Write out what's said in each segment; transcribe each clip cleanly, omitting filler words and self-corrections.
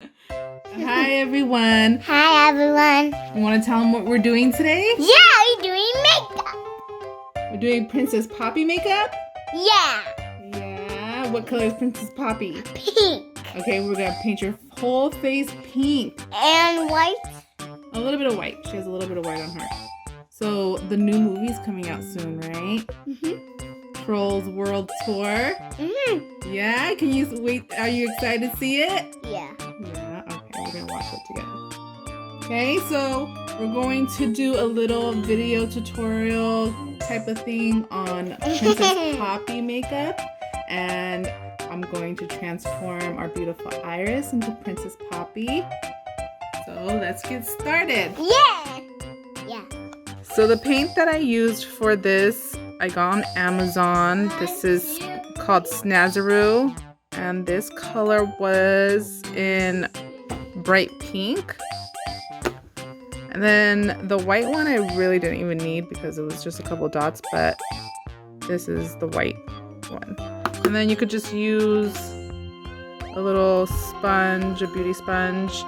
Hi everyone. Hi everyone. You want to tell them what we're doing today? Yeah, we're doing makeup. We're doing Princess Poppy makeup? Yeah. Yeah. What color is Princess Poppy? Pink. Okay, we're going to paint your whole face pink. And white. A little bit of white. She has a little bit of white on her. So the new movie's coming out soon, right? Trolls World Tour. Yeah, can you wait? Are you excited to see it? Yeah. Yeah, okay, we're gonna watch it together. Okay, so we're going to do a little video tutorial type of thing on Princess Poppy makeup, and I'm going to transform our beautiful Iris into Princess Poppy. So let's get started. Yeah. Yeah. So the paint that I used for this, I got on Amazon. This is called Snazaroo, and this color was in bright pink. And then the white one I really didn't even need because it was just a couple dots, but this is the white one. And then you could just use a little sponge, a beauty sponge.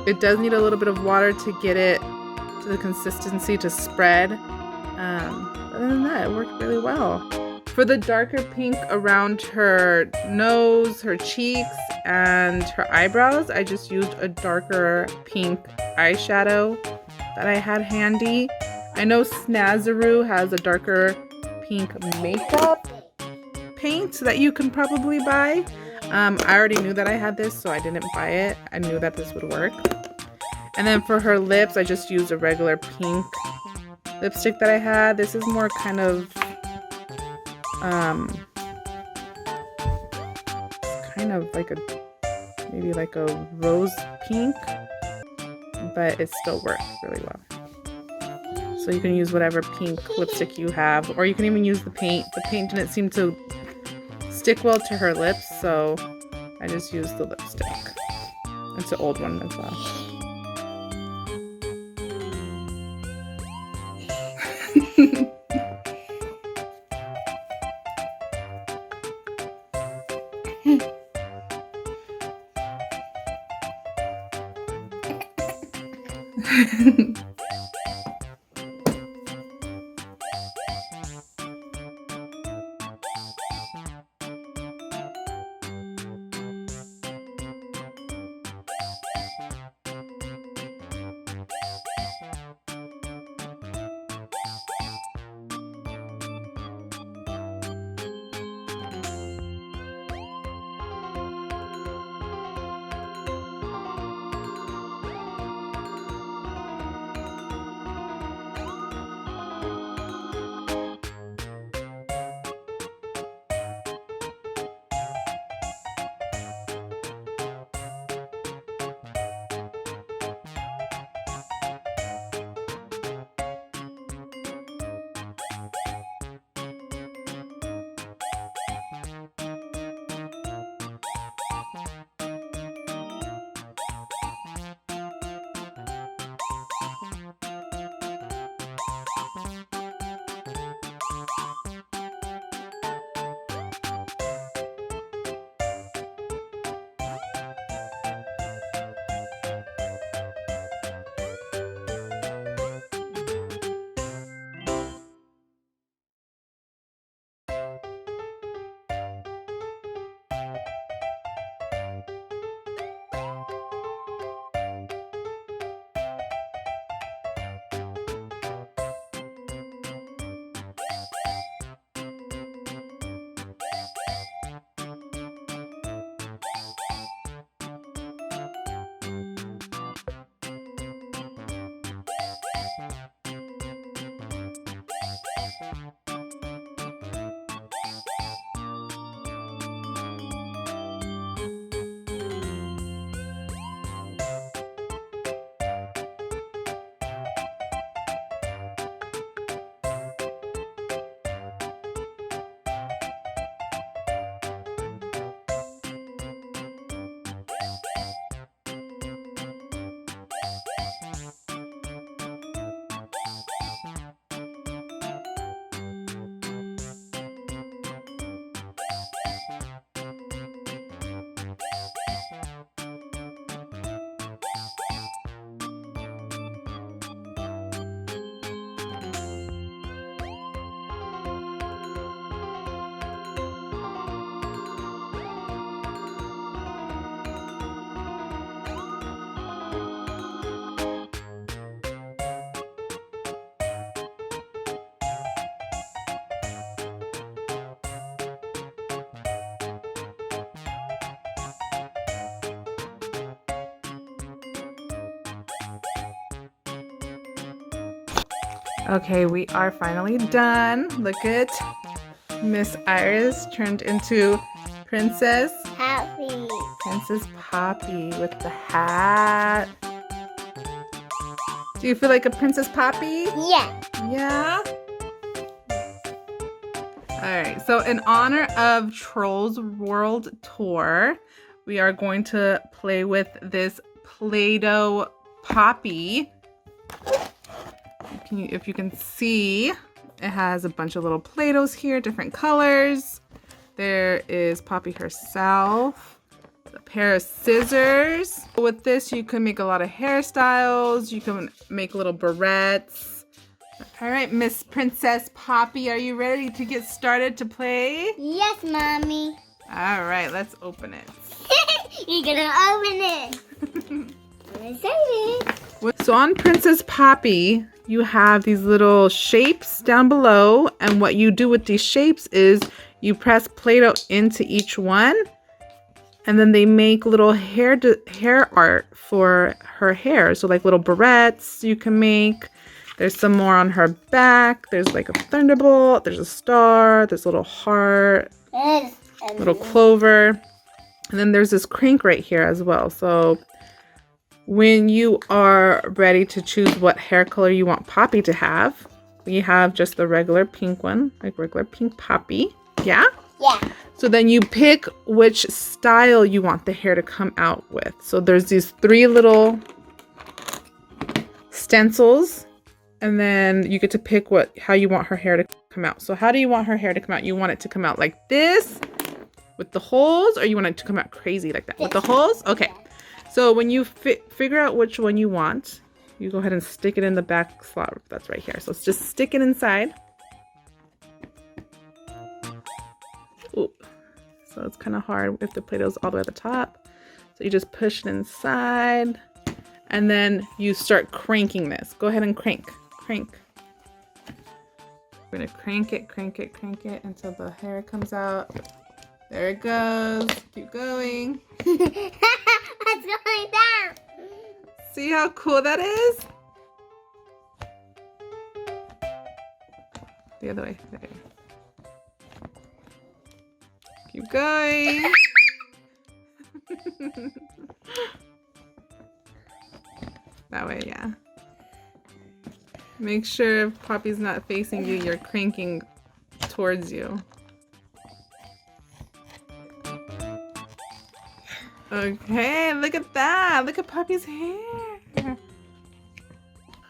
It does need a little bit of water to get it to the consistency to spread. Other than that, it worked really well. For the darker pink around her nose, her cheeks, and her eyebrows, I just used a darker pink eyeshadow that I had handy. I know Snazaroo has a darker pink makeup paint that you can probably buy. I already knew that I had this, so I didn't buy it. I knew that this would work. And then for her lips, I just used a regular pink lipstick that I had. This is more kind of like maybe like a rose pink, but it still works really well. So you can use whatever pink lipstick you have, or you can even use the paint. The paint didn't seem to stick well to her lips, so I just used the lipstick. It's an old one as well. Okay, we are finally done. Look at Miss Iris turned into Princess Happy. Poppy with the hat. Do you feel like a Princess Poppy? Yeah. Yeah? Alright, so in honor of Trolls World Tour, we are going to play with this Play-Doh Poppy. If you can see, it has a bunch of little Play-Dohs here, different colors. There is Poppy herself, a pair of scissors. With this, you can make a lot of hairstyles. You can make little barrettes. All right, Miss Princess Poppy, are you ready to get started to play? Yes, Mommy. All right, let's open it. You're gonna open it. I'm excited. So on Princess Poppy, you have these little shapes down below, and what you do with these shapes is you press Play-Doh into each one, and then they make little hair art for her hair. So like little barrettes you can make. There's some more on her back. There's like a thunderbolt. There's a star. There's a little heart. Little clover. And then there's this crank right here as well. So when you are ready to choose what hair color you want Poppy to have, we have just the regular pink one, like regular pink Poppy. Yeah? Yeah. So then you pick which style you want the hair to come out with. So there's these 3 little stencils, and then you get to pick how you want her hair to come out. So how do you want her hair to come out? You want it to come out like this with the holes, or you want it to come out crazy like that with the holes? Okay. So when you figure out which one you want, you go ahead and stick it in the back slot that's right here. So let's just stick it inside. Ooh. So it's kind of hard if the Play-Doh's all the way at the top. So you just push it inside, and then you start cranking this. Go ahead and crank. We're gonna crank it until the hair comes out. There it goes. Keep going. It's going down. See how cool that is? The other way. There. Keep going. That way, yeah. Make sure if Poppy's not facing you, you're cranking towards you. Okay, look at that. Look at Poppy's hair.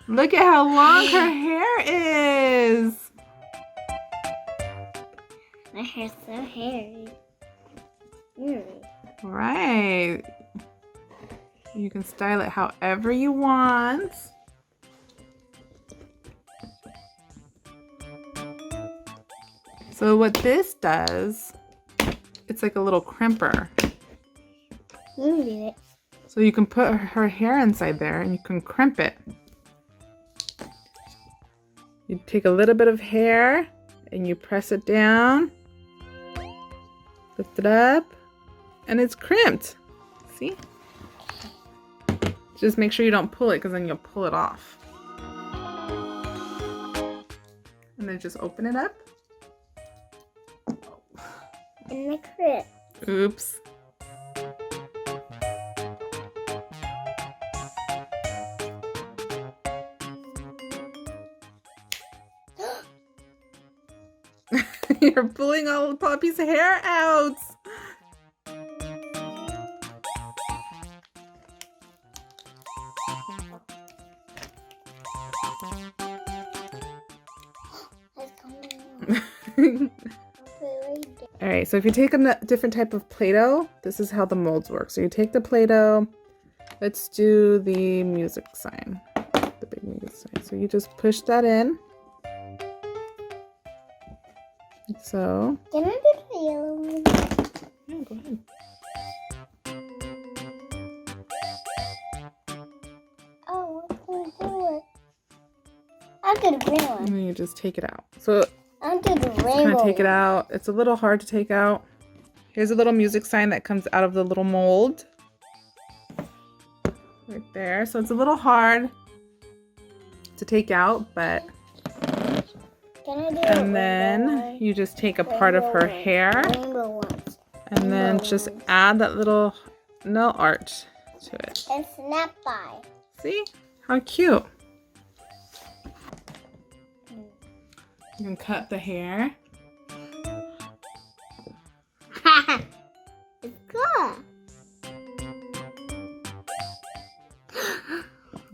Look at how long her hair is. My hair's so hairy. Right. You can style it however you want. So what this does, it's like a little crimper. So you can put her hair inside there and you can crimp it. You take a little bit of hair and you press it down, lift it up, and it's crimped. See? Just make sure you don't pull it, because then you'll pull it off. And then just open it up. In the crib. Oops. You're pulling all of Poppy's hair out. All right, so if you take a different type of Play-Doh, this is how the molds work. So you take the Play-Doh, let's do the music sign, the big music sign. So you just push that in. So. Can I do the yellow one? Yeah, go ahead. Oh, what's going to do it? I'll do the green one. And then you just take it out. So I'll do the kind rainbow. of take it out. It's a little hard to take out. Here's a little music sign that comes out of the little mold. Right there. So it's a little hard to take out, but Can I do And then you just take a part of her hair rainbow ones. and then just add that little nail art to it. And snap by. See? How cute. You can cut the hair. It's good.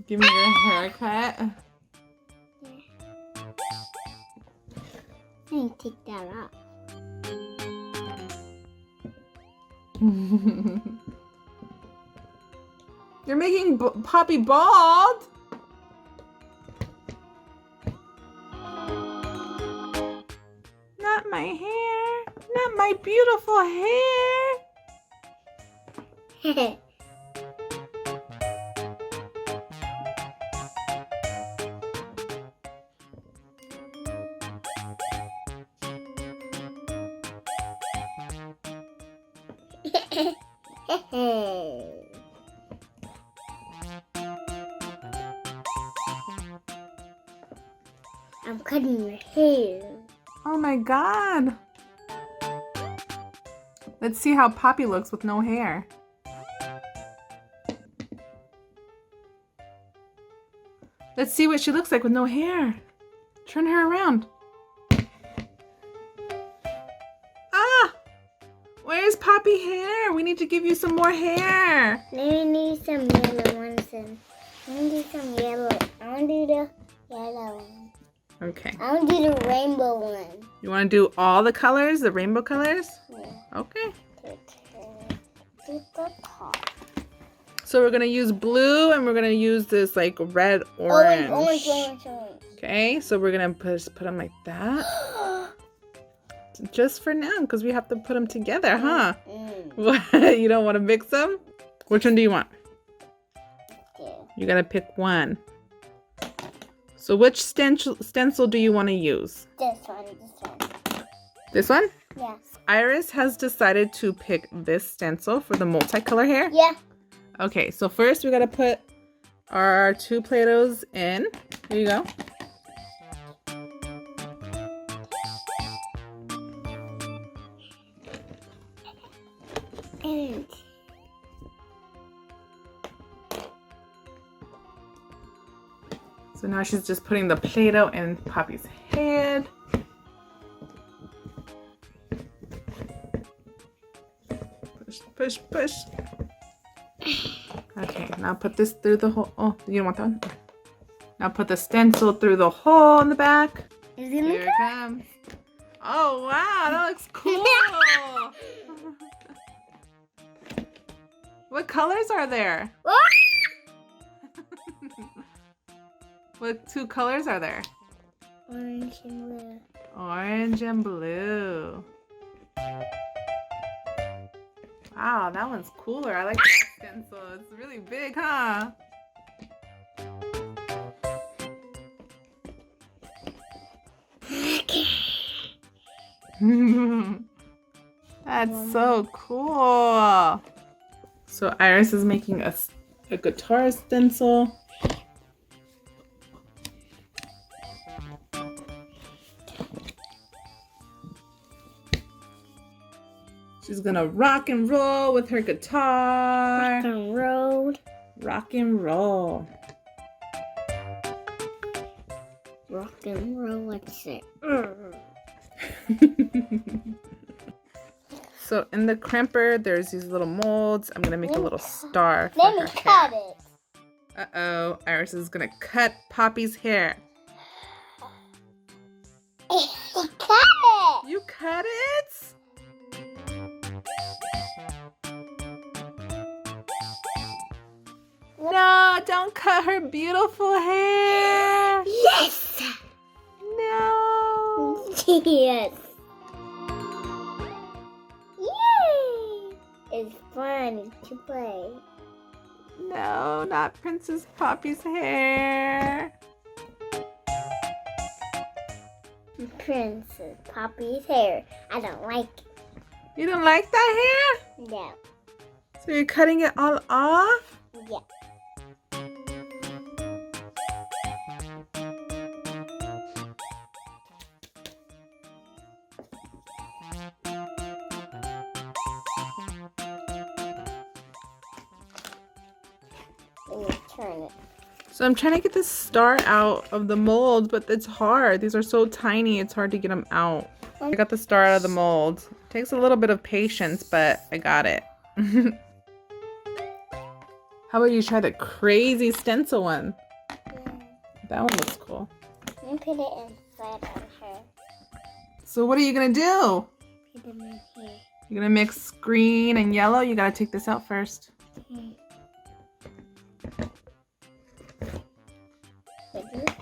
Give me your haircut. I can take that off. You're making Poppy bald. Not my hair. Not my beautiful hair. I'm cutting your hair. Oh my god. Let's see how Poppy looks with no hair. Let's see what she looks like with no hair. Turn her around. Ah! Where's Poppy hair? We need to give you some more hair. Maybe need some yellow ones and I want to do some yellow. I want to do the yellow one. Okay. I want to do the rainbow one. You want to do all the colors, the rainbow colors? Yeah. Okay. Do the top. So we're going to use blue and we're going to use this like red orange. Orange. Okay, so we're going to put them like that. Just for now, because we have to put them together, huh? What? You don't want to mix them? Which one do you want? Yeah. You got to pick one. So which stencil do you want to use? This one. This one? Yes. Iris has decided to pick this stencil for the multicolor hair. Yeah. Okay, so first we got to put our 2 Play-Dohs in. Here you go. And so now she's just putting the Play-Doh in Poppy's head. Push, push. Okay, now put this through the hole. Oh, you don't want that one? Now put the stencil through the hole in the back. is Here it it comes. Oh, wow, that looks cool. What colors are there? What 2 colors are there? Orange and blue. Orange and blue. Wow, that one's cooler. I like that stencil. It's really big, huh? That's so cool. So Iris is making a guitar stencil. She's gonna rock and roll with her guitar. Rock and roll. Rock and roll. Rock and roll, what's it? So in the crimper, there's these little molds. I'm gonna make a little star for Let me her cut hair. it. Uh-oh, Iris is gonna cut Poppy's hair. Cut it. You cut it? No, don't cut her beautiful hair. Yes. No. Yes. Yay! It's fun to play. No, not Princess Poppy's hair. Princess Poppy's hair. I don't like it. You don't like that hair? No. So you're cutting it all off? Yeah. Let me turn it. So I'm trying to get this star out of the mold, but it's hard. These are so tiny, it's hard to get them out. I got the star out of the mold. Takes a little bit of patience, but I got it. How about you try the crazy stencil one? Yeah. That one looks cool. Let me put it inside of her. So what are you gonna do? Put them in here. You're gonna mix green and yellow? You gotta take this out first. Use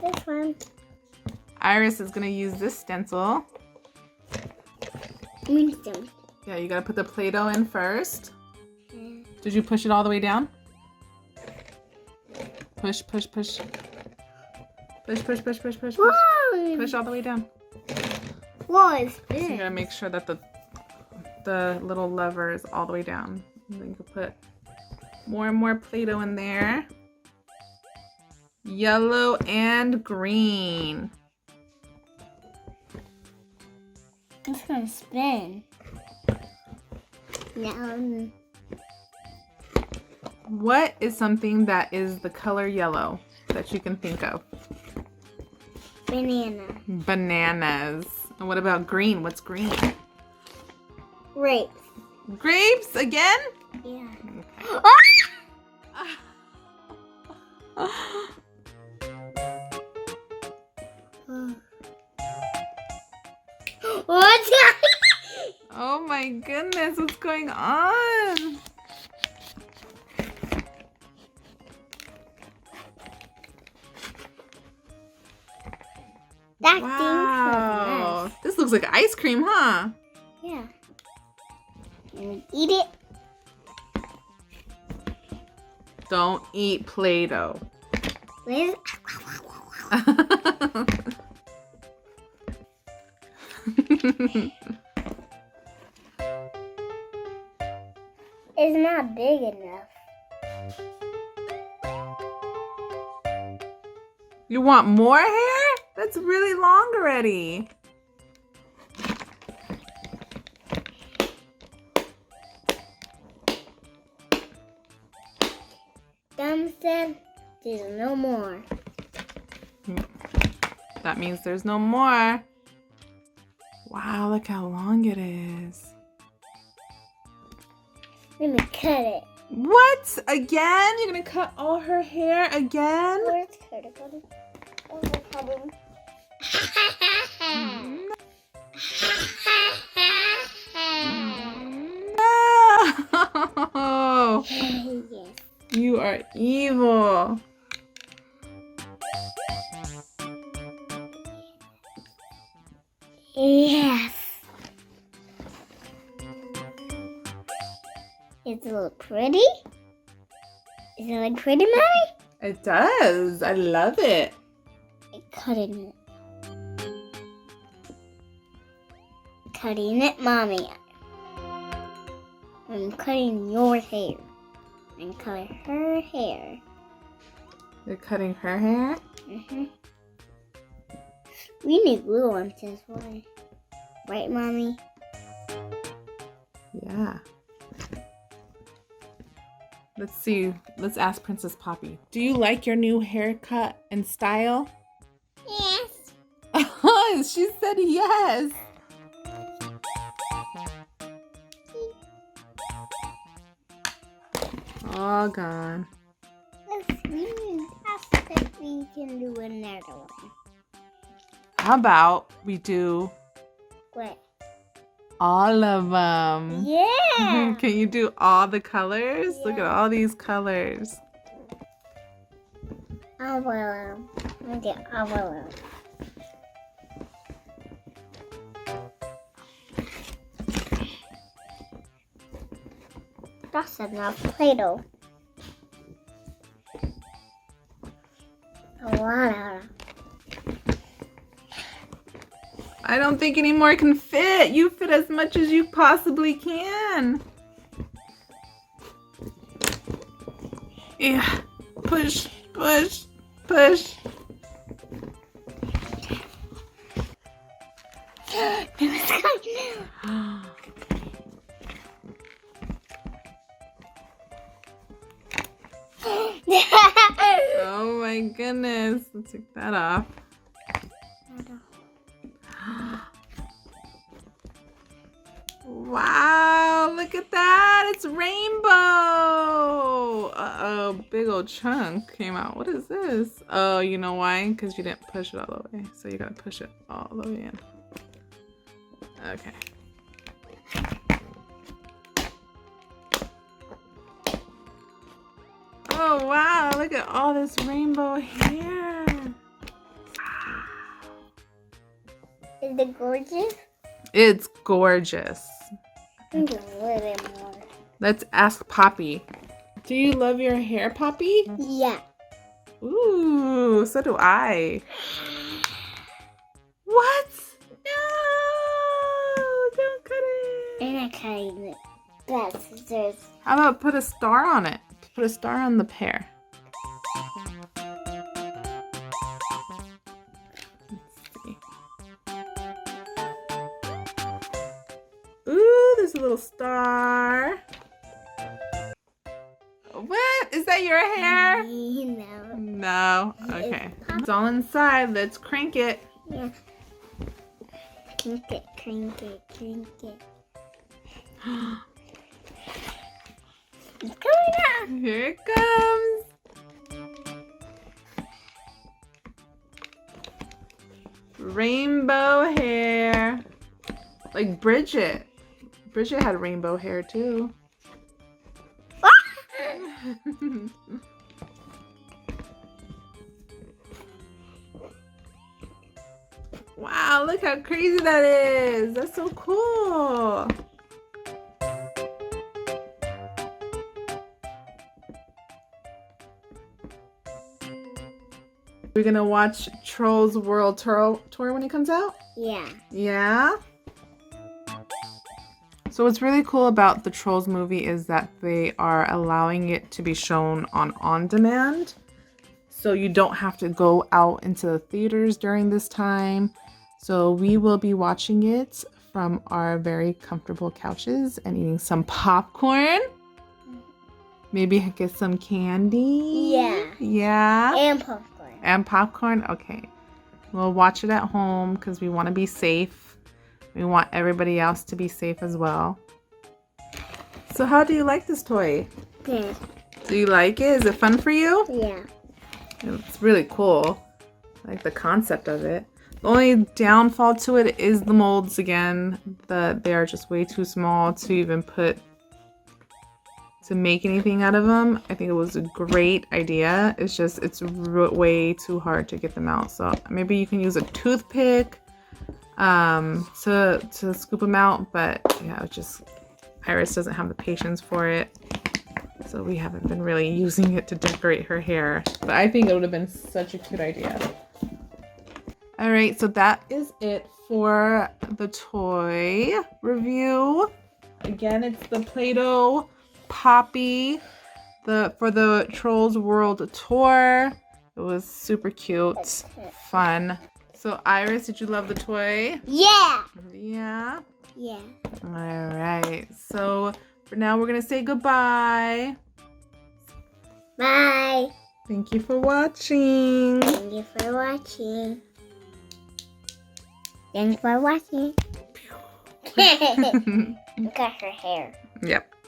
this one. Iris is gonna use this stencil. Winston. Yeah, you gotta put the Play-Doh in first. Yeah. Did you push it all the way down? Push, push, push. Push, push, push, push, push, push. Whoa! Push all the way down. Whoa, it's So you big. gotta make sure that the little lever is all the way down. And then you can put more and more Play-Doh in there. Yellow and green. It's gonna spin. Now, What is something that is the color yellow that you can think of? banana. Bananas. And what about green? What's green? Grapes. Grapes again? Yeah. What's Oh my goodness, what's going on? that? Wow. Thing This looks like ice cream, huh? yeah. And eat it. Don't eat Play-Doh. Liz. It's not big enough. You want more hair? That's really long already. Dom said there's no more. That means there's no more. Wow, look how long it is. Let me cut it. What? Again? You're gonna cut all her hair again? Where's cuticle? Oh, no problem. No! Yes. You are evil. Yes. Does it look pretty? Is it look pretty, Mommy? It does. I love it. Cutting it. Cutting it, Mommy. I'm cutting your hair. I'm cutting her hair. You're cutting her hair? We need glue on this one. Right, Mommy? Yeah. Let's see. Let's ask Princess Poppy. Do you like your new haircut and style? Yes. She said yes. All gone. I think we can do another one. How about we do What? all of them? Yeah. Can you do all the colors? Look at Yeah. all these colors. I will. Okay, I will. That's enough Play-Doh. A lot of. I don't think any more can fit. You fit as much as you possibly can. Yeah. Push, push, push. goodness. Let's take that off. Wow, look at that. It's rainbow. Uh-oh, big old chunk came out. What is this? Oh, you know why? Because you didn't push it all the way. So you gotta push it all the way in. Okay. Oh, wow. Look at all this rainbow hair. Is it gorgeous? It's gorgeous. I think a little bit more. Let's ask Poppy. Do you love your hair, Poppy? Yeah. Ooh, so do I. What? No! Don't cut it. I'm not cutting it. That's scissors. How about put a star on it? Put a star on the pear. Let's see. Ooh, there's a little star. What? Is that your hair? No. No. Okay. It's all inside. Let's crank it. Yeah. Crank it, crank it, crank it. It's coming out. Here it comes. Rainbow hair. Like Bridget. Bridget had rainbow hair too. Wow, look how crazy that is. That's so cool. We're gonna watch Trolls World Tour when it comes out? Yeah. Yeah? So what's really cool about the Trolls movie is that they are allowing it to be shown on demand. So you don't have to go out into the theaters during this time. So we will be watching it from our very comfortable couches and eating some popcorn. Maybe get some candy. Yeah. Yeah. And popcorn. And popcorn? Okay. We'll watch it at home because we want to be safe. We want everybody else to be safe as well. So how do you like this toy? Good. Do you like it? Is it fun for you? Yeah. It's really cool. I like the concept of it. The only downfall to it is the molds again. They are just way too small to even to make anything out of them. I think it was a great idea. It's just, it's way too hard to get them out. So maybe you can use a toothpick to scoop them out. But yeah, it's just, Iris doesn't have the patience for it. So we haven't been really using it to decorate her hair. But I think it would have been such a cute idea. All right, so that is it for the toy review. Again, it's the Play-Doh Poppy for the Trolls World Tour. It was super cute, fun. So Iris, did you love the toy? Yeah. Yeah? Yeah. All right, so for now we're gonna say goodbye. Bye. Thank you for watching. Thank you for watching. Thanks for watching. Look at her hair. Yep.